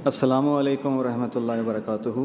السلام علیکم ورحمۃ اللہ وبرکاتہ۔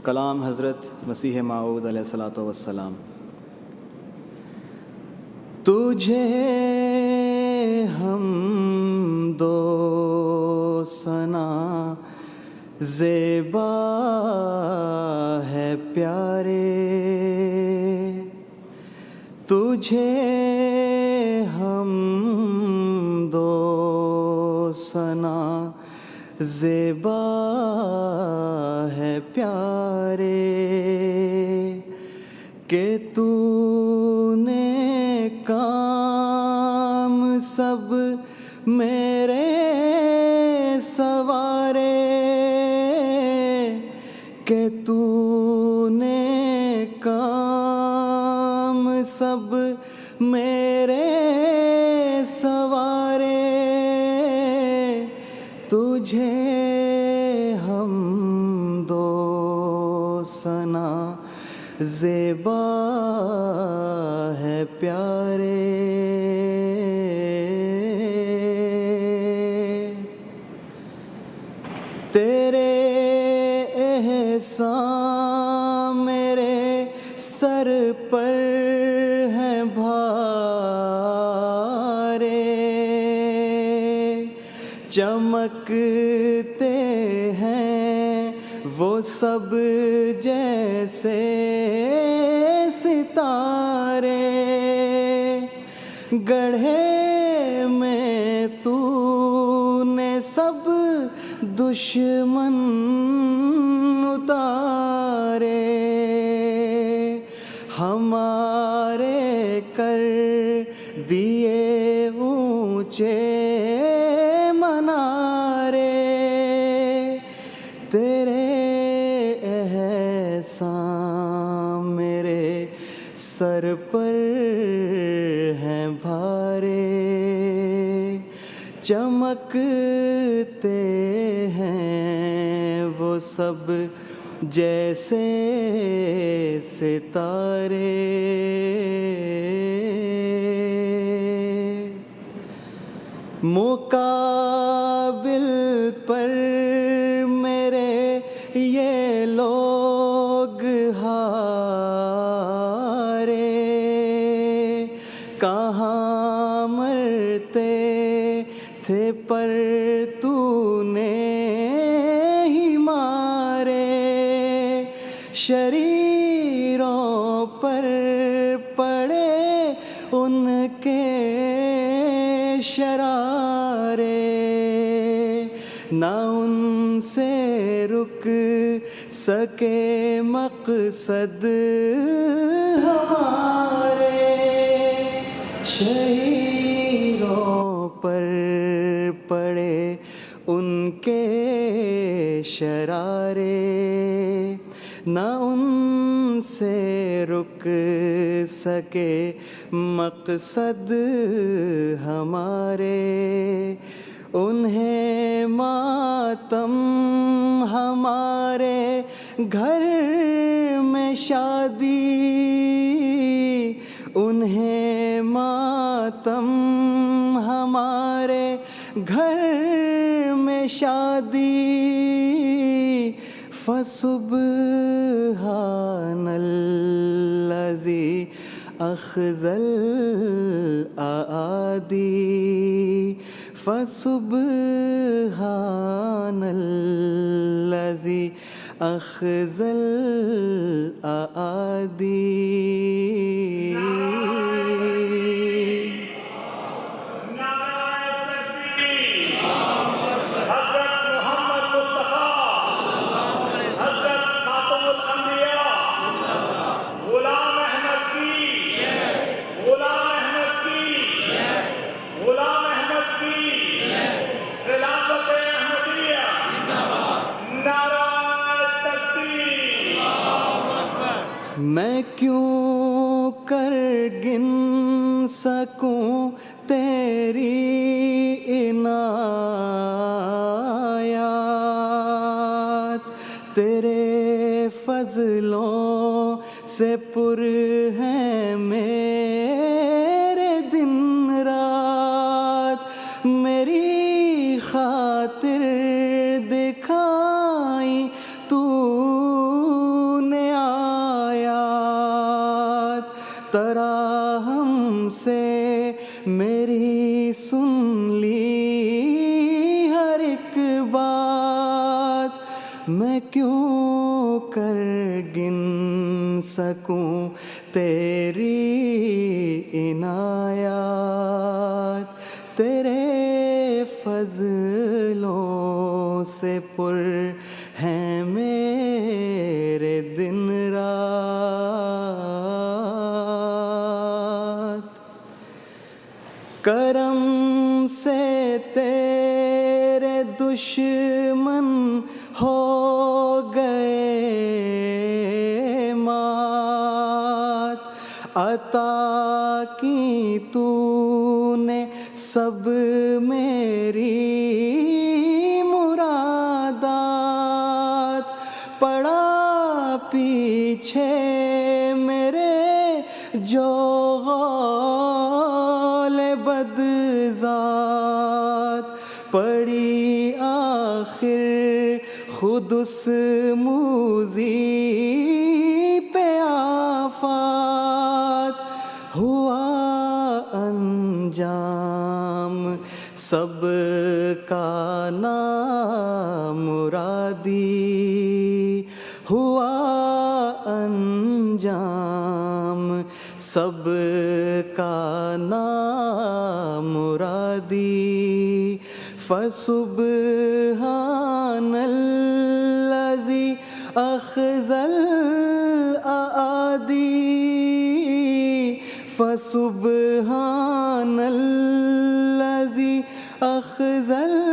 کلام حضرت مسیح موعود علیہ الصلاۃ والسلام۔ تجھے ہم دو ثنا زیبا ہے پیارے، تجھے ہم دو ثنا زیبا ہے پیارے، کہ تو نے کام سب میرے سوارے، کہ تو نے کام سب میرے سوارے، تجھے ہم دو ثنا زیبا ہے پیارے۔ تیرے احسان میرے سر پر ہیں بھارے، چمکتے ہیں وہ سب جیسے ستارے، گڑھے میں تو نے سب دشمن اتارے، ہمارے کر دیے اونچے منارے، تیرے احسان میرے سر پر ہیں بھارے، چمکتے ہیں وہ سب جیسے ستارے، مقابل پر میرے یہ لوگ ہارے، کہاں مرتے تھے پر تو نے ہی مارے، شریروں پر پڑے ان کے شرارے، نہ ان سے رک سکے مقصد ہمارے، شریروں پر پڑے ان کے شرارے، نہ ان سے رک سکے مقصد ہمارے، انہیں ماتم ہمارے گھر میں شادی، انہیں ماتم ہمارے گھر میں شادی، فسبحان الذی اخذ الاعادی، فسبحان الذی اخذ الاعادی۔ میں کیوں کر گن سکوں تیری عنایات، تیرے فضلوں سے پر ہیں میرے دن رات، میری خاطر دکھا سن لی ہر ایک بات، میں کیوں کر گن سکوں تیری عنایات، تیرے فضلوں سے پر ہیں میرے دن رات، کرم سے تیرے دشمن ہو گئے مات، عطا کی تو نے سب میری مرادات، پڑا پیچھے میرے جو غول بدذات، پڑی آخر خود اس موذی پہ آفات، ہوا انجام سب کا نامرادی، ہوا انجام سب کا نامرادی، فسبحان الذی اخذ الاعادی، فسبحان الذی اخذ الاعادی،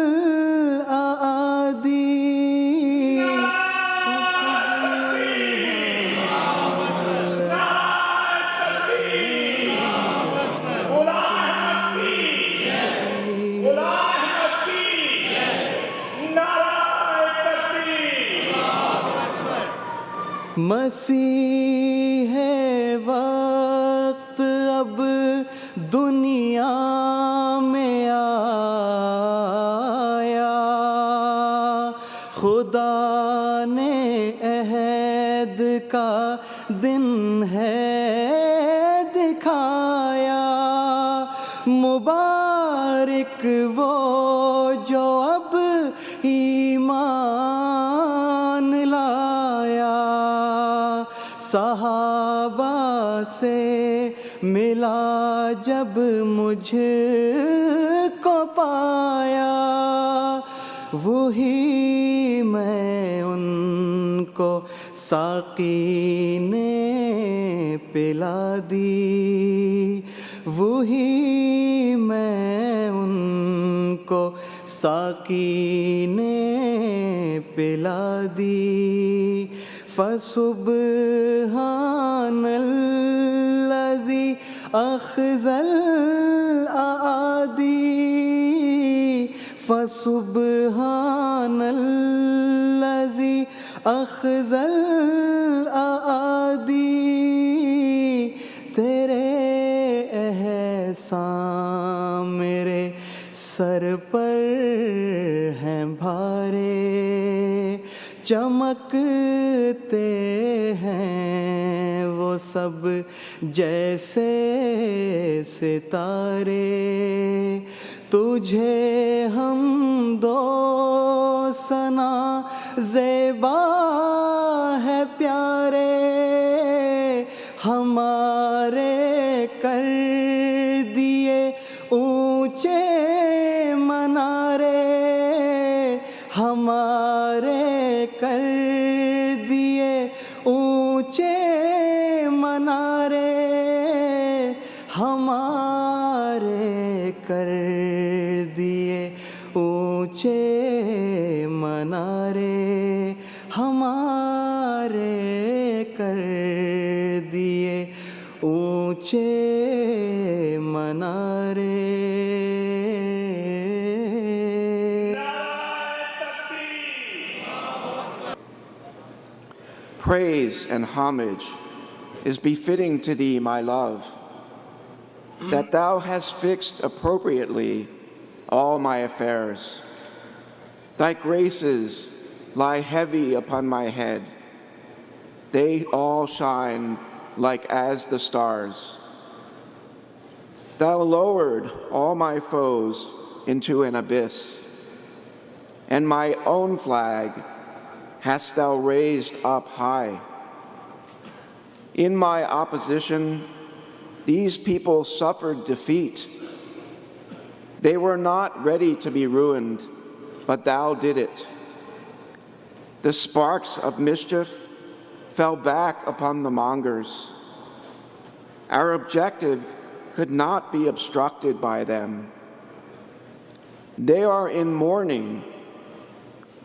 مسیح وقت اب دنیا میں آیا، خدا نے عہد کا دن ہے دکھایا، مبارک وہ جو اب ایمان لایا، صحابہ سے ملا جب مجھ کو پایا، وہی میں ان کو ساقی نے پلا دی، وہی میں ان کو ساقی نے پلا دی، فسبحان الذی اخذ الاعادی، فسبحان الذی اخذ الاعادی، تیرے احسان میرے سر پر ہیں بھارے، چمکتے ہیں وہ سب جیسے ستارے، تجھے حمد و ثنا زیبا ہے پیارے، ہمارے کر دیے اونچے منارے، ہمارے کر دیے اونچے منارے، ہمارے کر دیے اونچے منارے، ہمارے کر دیے اونچے منارے۔ Praise and homage is befitting to thee, my love, that thou hast fixed appropriately all my affairs. Thy graces lie heavy upon my head. They all shine like as the stars. Thou lowered all my foes into an abyss, and my own flag hast thou raised up high. In my opposition, these people suffered defeat. They were not ready to be ruined, but thou did it. The sparks of mischief fell back upon the mongers. Our objective could not be obstructed by them. They are in mourning.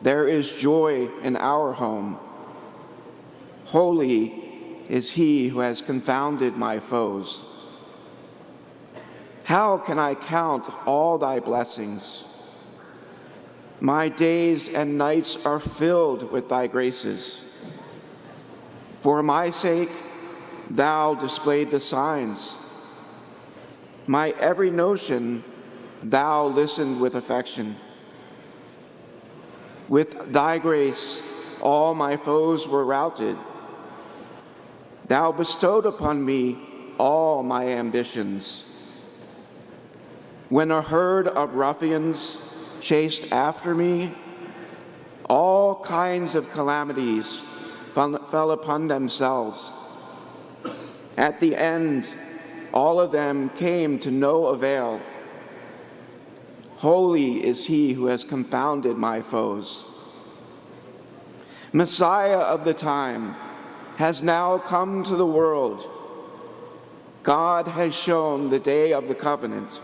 There is joy in our home. Holy is he who has confounded my foes. How can I count all thy blessings? My days and nights are filled with thy graces. For my sake, thou displayed the signs. My every notion, thou listened with affection. With thy grace, all my foes were routed. Thou bestowed upon me all my ambitions. When a herd of ruffians chased after me, all kinds of calamities fell upon themselves. At the end, all of them came to no avail. Holy is he who has confounded my foes. Messiah of the time has now come to the world. God has shown the day of the covenant.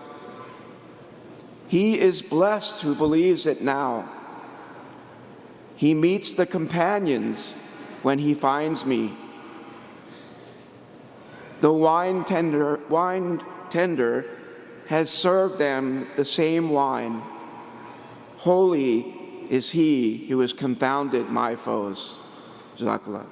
He is blessed who believes it now. He meets the companions when he finds me. The wine tender has served them the same wine. Holy is he who has confounded my foes. Jazakallah.